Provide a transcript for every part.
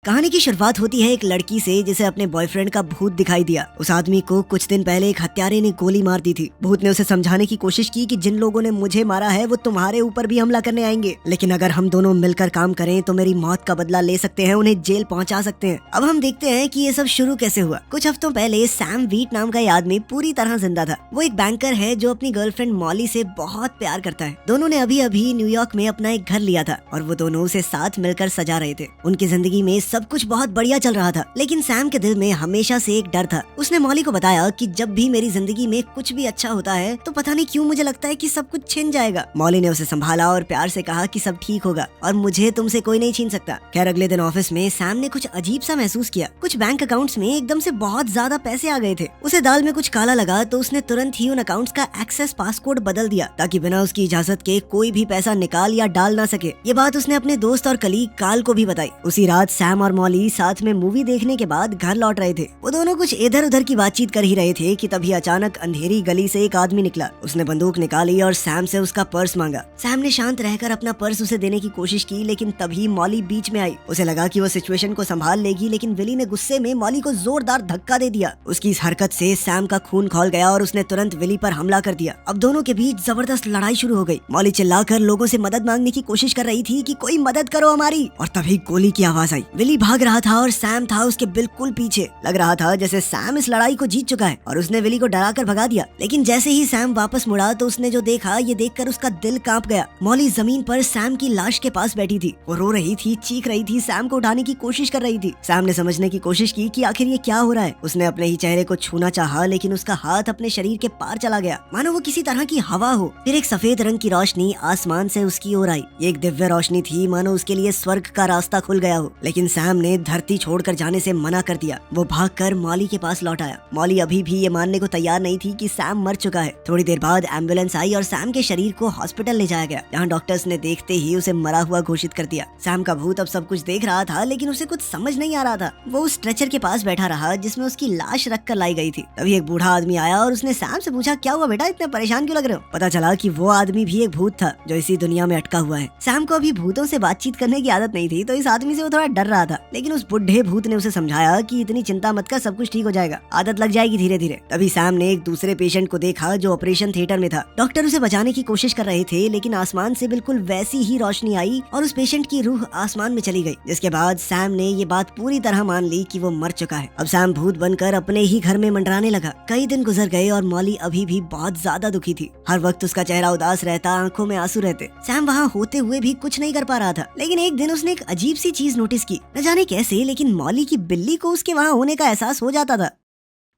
कहानी की शुरुआत होती है एक लड़की से जिसे अपने बॉयफ्रेंड का भूत दिखाई दिया। उस आदमी को कुछ दिन पहले एक हत्यारे ने गोली मार दी थी। भूत ने उसे समझाने की कोशिश की कि जिन लोगों ने मुझे मारा है वो तुम्हारे ऊपर भी हमला करने आएंगे, लेकिन अगर हम दोनों मिलकर काम करें तो मेरी मौत का बदला ले सकते हैं, उन्हें जेल पहुंचा सकते हैं। अब हम देखते हैं कि ये सब शुरू कैसे हुआ। कुछ हफ्तों पहले सैम वीट नाम का ये आदमी पूरी तरह जिंदा था। वो एक बैंकर है जो अपनी गर्लफ्रेंड मॉली से बहुत प्यार करता है। दोनों ने अभी अभी न्यूयॉर्क में अपना एक घर लिया था और वो दोनों उसे साथ मिलकर सजा रहे थे। उनकी जिंदगी में सब कुछ बहुत बढ़िया चल रहा था, लेकिन सैम के दिल में हमेशा से एक डर था। उसने मॉली को बताया कि जब भी मेरी जिंदगी में कुछ भी अच्छा होता है तो पता नहीं क्यों मुझे लगता है कि सब कुछ छिन जाएगा। मॉली ने उसे संभाला और प्यार से कहा कि सब ठीक होगा और मुझे तुमसे कोई नहीं छीन सकता। खैर अगले दिन ऑफिस में सैम ने कुछ अजीब सा महसूस किया। कुछ बैंक अकाउंट्स में एकदम से बहुत ज्यादा पैसे आ गए थे। उसे दाल में कुछ काला लगा तो उसने तुरंत ही उन अकाउंट्स का एक्सेस पासकोड बदल दिया ताकि बिना उसकी इजाजत के कोई भी पैसा निकाल या डाल ना सके। ये बात उसने अपने दोस्त और कलीग काल को भी बताई। उसी रात सैम और मॉली साथ में मूवी देखने के बाद घर लौट रहे थे। वो दोनों कुछ इधर उधर की बातचीत कर ही रहे थे कि तभी अचानक अंधेरी गली से एक आदमी निकला। उसने बंदूक निकाली और सैम से उसका पर्स मांगा। सैम ने शांत रहकर अपना पर्स उसे देने की कोशिश की, लेकिन तभी मॉली बीच में आई। उसे लगा कि वो सिचुएशन को संभाल लेगी, लेकिन विली ने गुस्से में मॉली को जोरदार धक्का दे दिया। उसकी इस हरकत से सैम का खून खौल गया और उसने तुरंत विली पर हमला कर दिया। अब दोनों के बीच जबरदस्त लड़ाई शुरू हो गई। मॉली चिल्लाकर लोगों से मदद मांगने की कोशिश कर रही थी कि कोई मदद करो हमारी, और तभी गोली की आवाज आई। विली भाग रहा था और सैम था उसके बिल्कुल पीछे। लग रहा था जैसे सैम इस लड़ाई को जीत चुका है और उसने विली को डराकर भगा दिया। लेकिन जैसे ही सैम वापस मुड़ा तो उसने जो देखा ये देखकर उसका दिल कांप गया। मॉली जमीन पर सैम की लाश के पास बैठी थी। वो रो रही थी, चीख रही थी, सैम को उठाने की कोशिश कर रही थी। सैम ने समझने की कोशिश की कि आखिर ये क्या हो रहा है। उसने अपने ही चेहरे को छूना चाहा, लेकिन उसका हाथ अपने शरीर के पार चला गया, मानो वो किसी तरह की हवा हो। फिर एक सफेद रंग की रोशनी आसमान से उसकी ओर आई। ये एक दिव्य रोशनी थी, मानो उसके लिए स्वर्ग का रास्ता खुल गया हो। लेकिन सैम ने धरती छोड़कर जाने से मना कर दिया। वो भागकर मॉली के पास लौट आया। मॉली अभी भी ये मानने को तैयार नहीं थी कि सैम मर चुका है। थोड़ी देर बाद एम्बुलेंस आई और सैम के शरीर को हॉस्पिटल ले जाया गया, जहाँ डॉक्टर्स ने देखते ही उसे मरा हुआ घोषित कर दिया। सैम का भूत अब सब कुछ देख रहा था, लेकिन उसे कुछ समझ नहीं आ रहा था। वो उस स्ट्रेचर के पास बैठा रहा जिसमें उसकी लाश रख कर लाई गई थी। तभी एक बूढ़ा आदमी आया और उसने सैम से पूछा, क्या हुआ बेटा, इतने परेशान क्यों लग रहे हो? पता चला कि वो आदमी भी एक भूत था जो इसी दुनिया में अटका हुआ है। सैम को अभी भूतों से बातचीत करने की आदत नहीं थी, तो इस आदमी से वो थोड़ा डर रहा था। लेकिन उस बुढ़े भूत ने उसे समझाया कि इतनी चिंता मत कर, सब कुछ ठीक हो जाएगा, आदत लग जाएगी धीरे धीरे। तभी सैम ने एक दूसरे पेशेंट को देखा जो ऑपरेशन थिएटर में था। डॉक्टर उसे बचाने की कोशिश कर रहे थे, लेकिन आसमान से बिल्कुल वैसी ही रोशनी आई और उस पेशेंट की रूह आसमान में चली गई। जिसके बाद सैम ने ये बात पूरी तरह मान ली कि वो मर चुका है। अब सैम भूत बनकर अपने ही घर में मंडराने लगा। कई दिन गुजर गए और मॉली अभी भी बहुत ज्यादा दुखी थी। हर वक्त उसका चेहरा उदास रहता, आंखों में आंसू रहते। सैम वहाँ होते हुए भी कुछ नहीं कर पा रहा था। लेकिन एक दिन उसने एक अजीब सी चीज नोटिस की। न जाने कैसे, लेकिन मॉली की बिल्ली को उसके वहाँ होने का एहसास हो जाता था।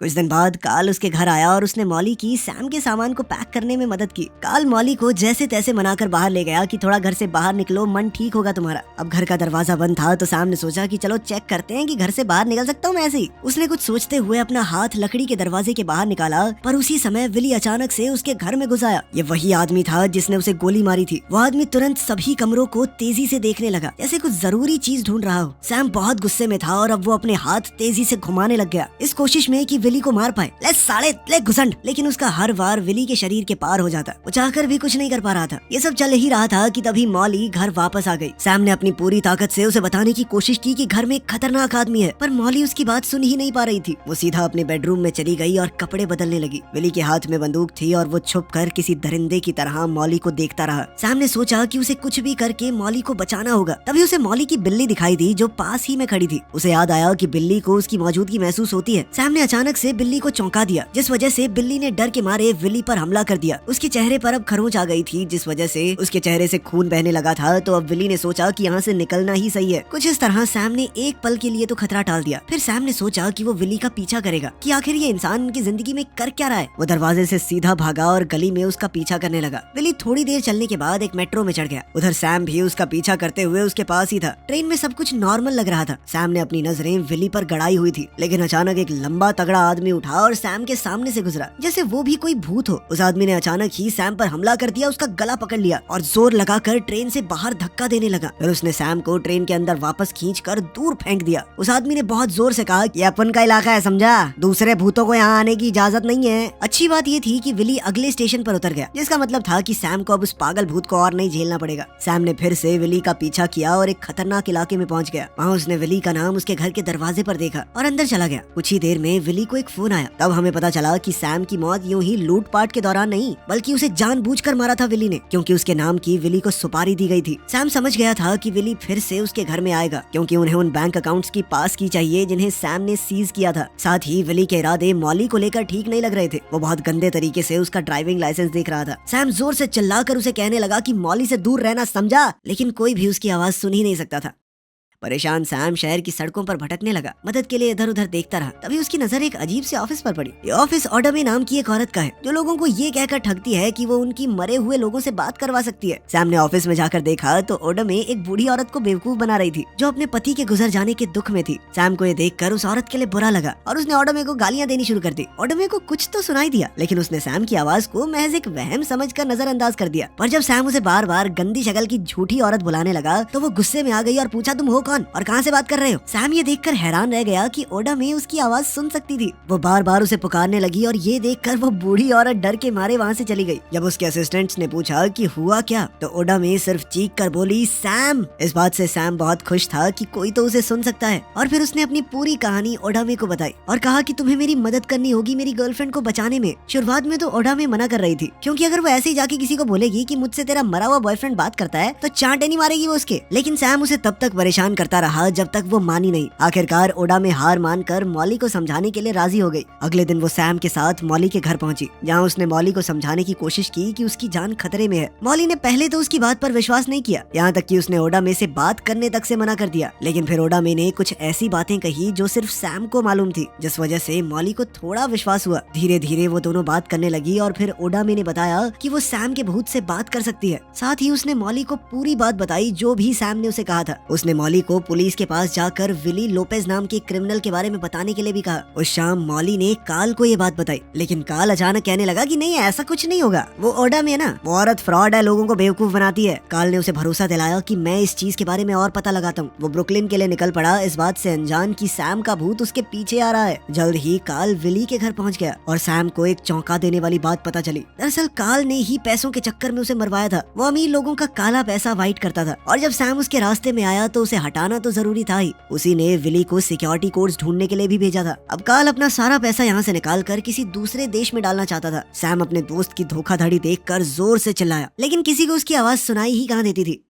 कुछ दिन बाद काल उसके घर आया और उसने मॉली की सैम के सामान को पैक करने में मदद की। काल मॉली को जैसे तैसे मनाकर बाहर ले गया कि थोड़ा घर से बाहर निकलो, मन ठीक होगा तुम्हारा। अब घर का दरवाजा बंद था तो सैम ने सोचा कि चलो चेक करते हैं कि घर से बाहर निकल सकता हूँ मैं ऐसे ही। उसने कुछ सोचते हुए अपना हाथ लकड़ी के दरवाजे के बाहर निकाला, पर उसी समय विली अचानक से उसके घर में घुस आया। ये वही आदमी था जिसने उसे गोली मारी थी। वो आदमी तुरंत सभी कमरों को तेजी से देखने लगा, जैसे कुछ जरूरी चीज ढूंढ रहा हो। सैम बहुत गुस्से में था और अब वो अपने हाथ तेजी से घुमाने लग गया, इस कोशिश में कि विली को मार पाए। ले साले, ले घुसंड। लेकिन उसका हर वार विली के शरीर के पार हो जाता। वो चाहकर भी कुछ नहीं कर पा रहा था। ये सब चल ही रहा था कि तभी मॉली घर वापस आ गई। सैम ने अपनी पूरी ताकत से उसे बताने की कोशिश की कि घर में एक खतरनाक आदमी है, पर मॉली उसकी बात सुन ही नहीं पा रही थी। वो सीधा अपने बेडरूम में चली गई और कपड़े बदलने लगी। विली के हाथ में बंदूक थी और वो छुपकर किसी दरिंदे की तरह मॉली को देखता रहा। सैम ने सोचा कि उसे कुछ भी करके मॉली को बचाना होगा। तभी उसे मॉली की बिल्ली दिखाई दी जो पास ही में खड़ी थी। उसे याद आया कि बिल्ली को उसकी मौजूदगी महसूस होती है। सैम ने अचानक से बिल्ली को चौंका दिया, जिस वजह से बिल्ली ने डर के मारे विली पर हमला कर दिया। उसके चेहरे पर अब खरोंच आ गई थी, जिस वजह से उसके चेहरे से खून बहने लगा था। तो अब विली ने सोचा कि यहाँ से निकलना ही सही है। कुछ इस तरह सैम ने एक पल के लिए तो खतरा टाल दिया। फिर सैम ने सोचा कि वो विली का पीछा करेगा, कि आखिर ये इंसान उनकी जिंदगी में कर क्या रहा है। वो दरवाजे से सीधा भागा और गली में उसका पीछा करने लगा। विली थोड़ी देर चलने के बाद एक मेट्रो में चढ़ गया। उधर सैम भी उसका पीछा करते हुए उसके पास ही था। ट्रेन में सब कुछ नॉर्मल लग रहा था। सैम ने अपनी नजरें विली पर गड़ाई हुई थी, लेकिन अचानक एक लंबा तगड़ा आदमी उठा और सैम के सामने से गुजरा जैसे वो भी कोई भूत हो। उस आदमी ने अचानक ही सैम पर हमला कर दिया, उसका गला पकड़ लिया और जोर लगाकर ट्रेन से बाहर धक्का देने लगा। फिर उसने सैम को ट्रेन के अंदर वापस खींचकर दूर फेंक दिया। उस आदमी ने बहुत जोर से कहा कि अपन का इलाका है, समझा, दूसरे भूतों को यहाँ आने की इजाजत नहीं है। अच्छी बात ये थी कि विली अगले स्टेशन पर उतर गया, जिसका मतलब था कि सैम को अब उस पागल भूत को और नहीं झेलना पड़ेगा। सैम ने फिर से विली का पीछा किया और एक खतरनाक इलाके में पहुंच गया। वहाँ उसने विली का नाम उसके घर के दरवाजे पर देखा और अंदर चला गया। कुछ ही देर में विली को एक फोन आया। तब हमें पता चला कि सैम की मौत यूं ही लूटपाट के दौरान नहीं, बल्कि उसे जानबूझकर मारा था विली ने, क्योंकि उसके नाम की विली को सुपारी दी गई थी। सैम समझ गया था कि विली फिर से उसके घर में आएगा, क्योंकि उन्हें उन बैंक अकाउंट्स की पास की चाहिए जिन्हें सैम ने सीज किया था। साथ ही विली के इरादे मॉली को लेकर ठीक नहीं लग रहे थे। वो बहुत गंदे तरीके से उसका ड्राइविंग लाइसेंस देख रहा था। सैम जोर से चिल्लाकर उसे कहने लगा कि मॉली से दूर रहना, समझा, लेकिन कोई भी उसकी आवाज सुन ही नहीं सकता था। परेशान सैम शहर की सड़कों पर भटकने लगा, मदद के लिए इधर उधर देखता रहा। तभी उसकी नजर एक अजीब से ऑफिस पर पड़ी। ये ऑफिस ओडामे नाम की एक औरत का है, जो लोगों को ये कहकर ठगती है कि वो उनकी मरे हुए लोगों से बात करवा सकती है। सैम ने ऑफिस में जाकर देखा तो ओडामे एक बूढ़ी औरत को बेवकूफ बना रही थी, जो अपने पति के गुजर जाने के दुख में थी। सैम को ये देखकर उस औरत के लिए बुरा लगा और उसने ओडामे को गालियां देनी शुरू कर दी। ओडामे को कुछ तो सुनाई दिया, लेकिन उसने सैम की आवाज को महज एक वहम समझकर नजरअंदाज कर दिया। पर जब सैम उसे बार बार गंदी शक्ल की झूठी औरत बुलाने लगा तो वो गुस्से में आ गई और पूछा, तुम हो कौन और कहाँ से बात कर रहे हो? सैम ये देखकर हैरान रह गया कि ओडामे उसकी आवाज सुन सकती थी। वो बार बार उसे पुकारने लगी और ये देखकर वो बूढ़ी औरत डर के मारे वहाँ से चली गई। जब उसके असिस्टेंट्स ने पूछा कि हुआ क्या, तो ओडामे सिर्फ चीख कर बोली, सैम। इस बात से सैम बहुत खुश था कि कोई तो उसे सुन सकता है, और फिर उसने अपनी पूरी कहानी ओडामे को बताई और कहा कि तुम्हें मेरी मदद करनी होगी मेरी गर्लफ्रेंड को बचाने में। शुरुआत में तो ओडामे मना कर रही थी, क्योंकि अगर वो ऐसे ही जाके किसी को बोलेगी कि मुझसे तेरा मरा हुआ बॉयफ्रेंड बात करता है तो चांटे नहीं मारेगी वो उसके। लेकिन सैम उसे तब तक परेशान करता रहा जब तक वो मानी नहीं। आखिरकार ओडामे हार मानकर मॉली को समझाने के लिए राजी हो गई। अगले दिन वो सैम के साथ मॉली के घर पहुंची, जहां उसने मॉली को समझाने की कोशिश की कि उसकी जान खतरे में है। मॉली ने पहले तो उसकी बात पर विश्वास नहीं किया, यहाँ तक कि उसने ओडामे से बात करने तक से मना कर दिया। लेकिन फिर ओडामे ने कुछ ऐसी बातें कही जो सिर्फ सैम को मालूम थी, जिस वजह से मॉली को थोड़ा विश्वास हुआ। धीरे धीरे वो दोनों बात करने लगी और फिर ओडामे ने बताया कि वो सैम के भूत से बात कर सकती है। साथ ही उसने मॉली को पूरी बात बताई जो भी सैम ने उसे कहा था। उसने मॉली को पुलिस के पास जाकर विली लोपेज नाम के क्रिमिनल के बारे में बताने के लिए भी कहा। उस शाम मॉली ने काल को ये बात बताई, लेकिन काल अचानक कहने लगा कि नहीं, ऐसा कुछ नहीं होगा, वो ओडामे है ना, वो औरत फ्रॉड है, लोगों को बेवकूफ बनाती है। काल ने उसे भरोसा दिलाया कि मैं इस चीज के बारे में और पता लगाता हूँ। वो ब्रुकलिन के लिए निकल पड़ा, इस बात से अनजान कि सैम का भूत उसके पीछे आ रहा है। जल्द ही काल विली के घर पहुँच गया और सैम को एक चौंका देने वाली बात पता चली। दरअसल काल ने ही पैसों के चक्कर में उसे मरवाया था। वो अमीर लोगों का काला पैसा वाइट करता था, और जब सैम उसके रास्ते में आया तो उसे हटाना तो जरूरी था ही। उसी ने विली को सिक्योरिटी कोड्स ढूंढने के लिए भी भेजा था। अब काल अपना सारा पैसा यहाँ से निकाल कर किसी दूसरे देश में डालना चाहता था। सैम अपने दोस्त की धोखाधड़ी देखकर जोर से चिल्लाया, लेकिन किसी को उसकी आवाज सुनाई ही कहाँ देती थी।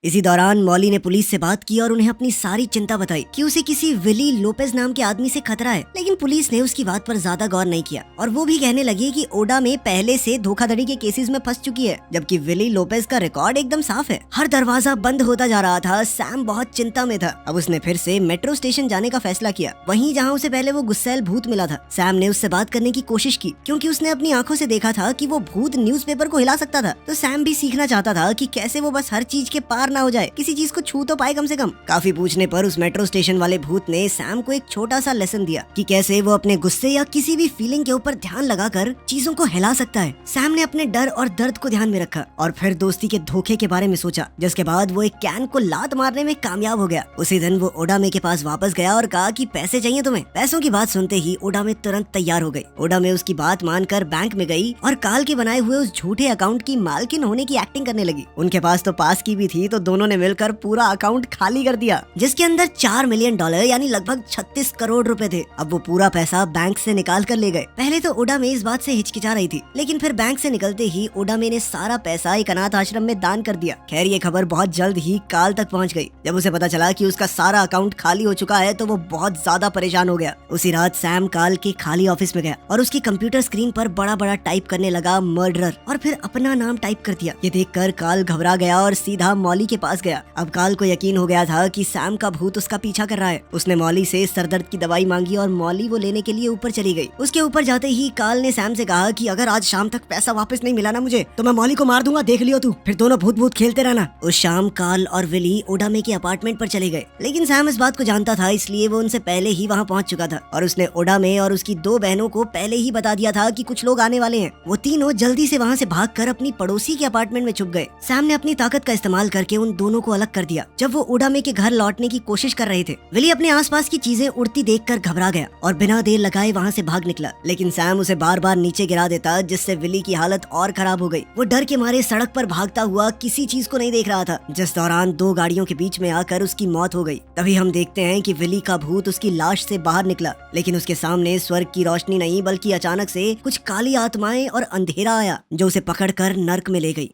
इसी दौरान मॉली ने पुलिस से बात की और उन्हें अपनी सारी चिंता बताई कि उसे किसी विली लोपेज नाम के आदमी से खतरा है। लेकिन पुलिस ने उसकी बात पर ज्यादा गौर नहीं किया और वो भी कहने लगी कि ओडामे पहले से धोखाधड़ी के केसेस में फंस चुकी है, जबकि विली लोपेज का रिकॉर्ड एकदम साफ है। हर दरवाजा बंद होता जा रहा था। सैम बहुत चिंता में था। अब उसने फिर से मेट्रो स्टेशन जाने का फैसला किया, वहीं जहाँ उसे पहले वो गुस्सैल भूत मिला था। सैम ने उससे बात करने की कोशिश की, क्योंकि उसने अपनी आंखों से देखा था कि वो भूत न्यूज़पेपर को हिला सकता था। तो सैम भी सीखना चाहता था कि कैसे वो बस हर चीज के पार ना हो जाए, किसी चीज को छू तो पाए कम से कम। काफी पूछने पर उस मेट्रो स्टेशन वाले भूत ने सैम को एक छोटा सा लेसन दिया कि कैसे वो अपने गुस्से या किसी भी फीलिंग के ऊपर ध्यान लगाकर चीजों को हिला सकता है। सैम ने अपने डर और दर्द को ध्यान में रखा और फिर दोस्ती के धोखे के बारे में सोचा, जिसके बाद वो एक कैन को लात मारने में कामयाब हो गया। उसी दिन वो ओडामे के पास वापस गया और कहा कि पैसे चाहिए तुम्हें। पैसों की बात सुनते ही ओडामे तुरंत तैयार हो गई। ओडामे उसकी बात मानकर बैंक में गई और काल के बनाए हुए उस झूठे अकाउंट की मालकिन होने की एक्टिंग करने लगी। उनके पास तो पास की भी थी, तो दोनों ने मिलकर पूरा अकाउंट खाली कर दिया, जिसके अंदर $4 मिलियन यानी लगभग 36 करोड़ रुपए थे। अब वो पूरा पैसा बैंक से निकाल कर ले गए। पहले तो ओडामे इस बात से हिचकिचा रही थी, लेकिन फिर बैंक से निकलते ही ओडामे ने सारा पैसा एक अनाथ आश्रम में दान कर दिया। खैर ये खबर बहुत जल्द ही काल तक पहुंच गई। जब उसे पता चला कि उसका सारा अकाउंट खाली हो चुका है तो वो बहुत ज्यादा परेशान हो गया। उसी रात सैम काल के खाली ऑफिस में गया और उसकी कंप्यूटर स्क्रीन पर बड़ा बड़ा टाइप करने लगा मर्डरर, और फिर अपना नाम टाइप कर दिया। ये देखकर काल घबरा गया और सीधा मॉली के पास गया। अब काल को यकीन हो गया था कि सैम का भूत उसका पीछा कर रहा है। उसने मॉली से सरदर्द की दवाई मांगी और मॉली वो लेने के लिए ऊपर चली गई। उसके ऊपर जाते ही काल ने सैम से कहा कि अगर आज शाम तक पैसा वापस नहीं मिला ना मुझे, तो मैं मॉली को मार दूंगा, देख लियो तू, फिर दोनों भूत भूत खेलते रहना। उस शाम काल और विली ओडामे के अपार्टमेंट पर चले गए, लेकिन सैम इस बात को जानता था, इसलिए वो उनसे पहले ही वहाँ पहुँच चुका था और उसने ओडामे और उसकी 2 बहनों को पहले ही बता दिया था कि कुछ लोग आने वाले हैं। वो तीनों जल्दी से वहाँ से भागकर अपनी पड़ोसी के अपार्टमेंट में छुप गए। सैम ने अपनी ताकत का इस्तेमाल करके उन दोनों को अलग कर दिया। जब वो ओडामे के घर लौटने की कोशिश कर रहे थे, विली अपने आसपास की चीजें उड़ती देखकर घबरा गया और बिना देर लगाए वहाँ से भाग निकला, लेकिन सैम उसे बार बार नीचे गिरा देता, जिससे विली की हालत और खराब हो गई। वो डर के मारे सड़क पर भागता हुआ किसी चीज को नहीं देख रहा था, जिस दौरान 2 गाड़ियों के बीच में आकर उसकी मौत हो गई। तभी हम देखते हैं कि विली का भूत उसकी लाश से बाहर निकला, लेकिन उसके सामने स्वर्ग की रोशनी नहीं बल्कि अचानक से कुछ काली आत्माएं और अंधेरा आया, जो उसे पकड़कर नर्क में ले गई।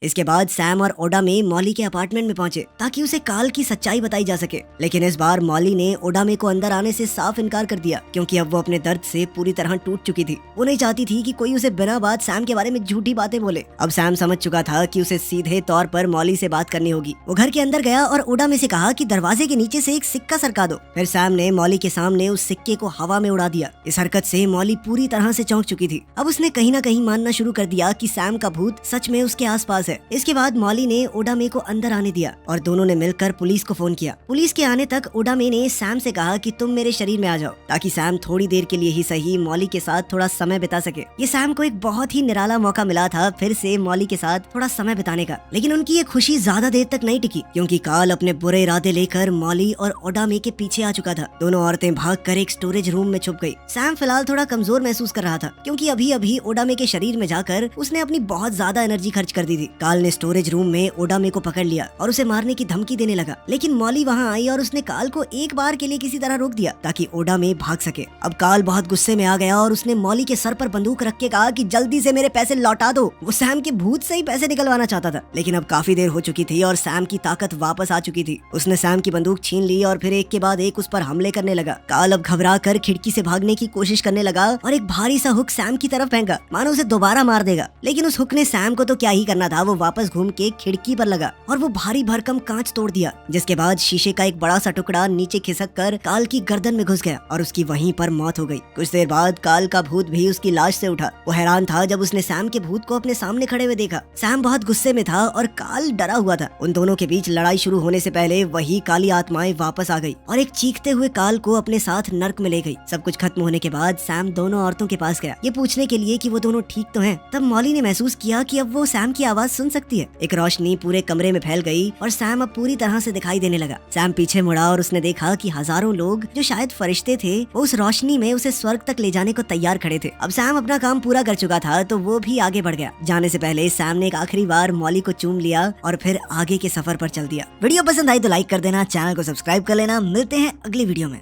इसके बाद सैम और ओडामे मॉली के अपार्टमेंट में पहुंचे ताकि उसे काल की सच्चाई बताई जा सके, लेकिन इस बार मॉली ने ओडामे को अंदर आने से साफ इनकार कर दिया, क्योंकि अब वो अपने दर्द से पूरी तरह टूट चुकी थी। वो नहीं चाहती थी कि कोई उसे बिना बात सैम के बारे में झूठी बातें बोले। अब सैम समझ चुका था कि उसे सीधे तौर पर मॉली से बात करनी होगी। वो घर के अंदर गया और ओडामे से कहा कि दरवाजे के नीचे से एक सिक्का सरका दो। फिर सैम ने मॉली के सामने उस सिक्के को हवा में उड़ा दिया। इस हरकत से मॉली पूरी तरह से चौंक चुकी थी। अब उसने कहीं न कहीं मानना शुरू कर दिया कि सैम का भूत सच में उसके आसपास है। इसके बाद मॉली ने ओडामे को अंदर आने दिया और दोनों ने मिलकर पुलिस को फोन किया। पुलिस के आने तक ओडामे ने सैम से कहा कि तुम मेरे शरीर में आ जाओ, ताकि सैम थोड़ी देर के लिए ही सही मॉली के साथ थोड़ा समय बिता सके। ये सैम को एक बहुत ही निराला मौका मिला था फिर से मॉली के साथ थोड़ा समय बिताने का, लेकिन उनकी ये खुशी ज्यादा देर तक नहीं टिकी, क्योंकि काल अपने बुरे इरादे लेकर मॉली और ओडामे के पीछे आ चुका था। दोनों औरतें भागकर एक स्टोरेज रूम में छुप गई। सैम फिलहाल थोड़ा कमजोर महसूस कर रहा था, क्योंकि अभी अभी ओडामे के शरीर में जाकर उसने अपनी बहुत ज्यादा एनर्जी खर्च कर दी थी। काल ने स्टोरेज रूम में ओडामे को पकड़ लिया और उसे मारने की धमकी देने लगा, लेकिन मॉली वहां आई और उसने काल को एक बार के लिए किसी तरह रोक दिया ताकि ओडामे भाग सके। अब काल बहुत गुस्से में आ गया और उसने मॉली के सर पर बंदूक रख के कहा कि जल्दी से मेरे पैसे लौटा दो। वो सैम के भूत से ही पैसे निकलवाना चाहता था, लेकिन अब काफी देर हो चुकी थी और सैम की ताकत वापस आ चुकी थी। उसने सैम की बंदूक छीन ली और फिर एक के बाद एक उस पर हमले करने लगा। काल अब घबरा कर खिड़की से भागने की कोशिश करने लगा और एक भारी सा हुक सैम की तरफ फेंका, मानो उसे दोबारा मार देगा, लेकिन उस हुक ने सैम को तो क्या ही करना था, वो वापस घूम के खिड़की पर लगा और वो भारी भरकम कांच तोड़ दिया, जिसके बाद शीशे का एक बड़ा सा टुकड़ा नीचे खिसक कर काल की गर्दन में घुस गया और उसकी वहीं पर मौत हो गई। कुछ देर बाद काल का भूत भी उसकी लाश से उठा। वो हैरान था जब उसने सैम के भूत को अपने सामने खड़े हुए देखा। सैम बहुत गुस्से में था और काल डरा हुआ था। उन दोनों के बीच लड़ाई शुरू होने से पहले वही काली आत्माएं वापस आ गई और एक चीखते हुए काल को अपने साथ नर्क में ले गई। सब कुछ खत्म होने के बाद सैम दोनों औरतों के पास गया, ये पूछने के लिए कि वो दोनों ठीक तो हैं। तब मॉली ने महसूस किया कि अब वो सैम की आवाज सुन सकती है। एक रोशनी पूरे कमरे में फैल गई और सैम अब पूरी तरह से दिखाई देने लगा। सैम पीछे मुड़ा और उसने देखा कि हजारों लोग, जो शायद फरिश्ते थे, वो उस रोशनी में उसे स्वर्ग तक ले जाने को तैयार खड़े थे। अब सैम अपना काम पूरा कर चुका था तो वो भी आगे बढ़ गया। जाने से पहले सैम ने एक आखिरी बार मॉली को चूम लिया और फिर आगे के सफर पर चल दिया। वीडियो पसंद आई तो लाइक कर देना, चैनल को सब्सक्राइब कर लेना। मिलते हैं अगली वीडियो में।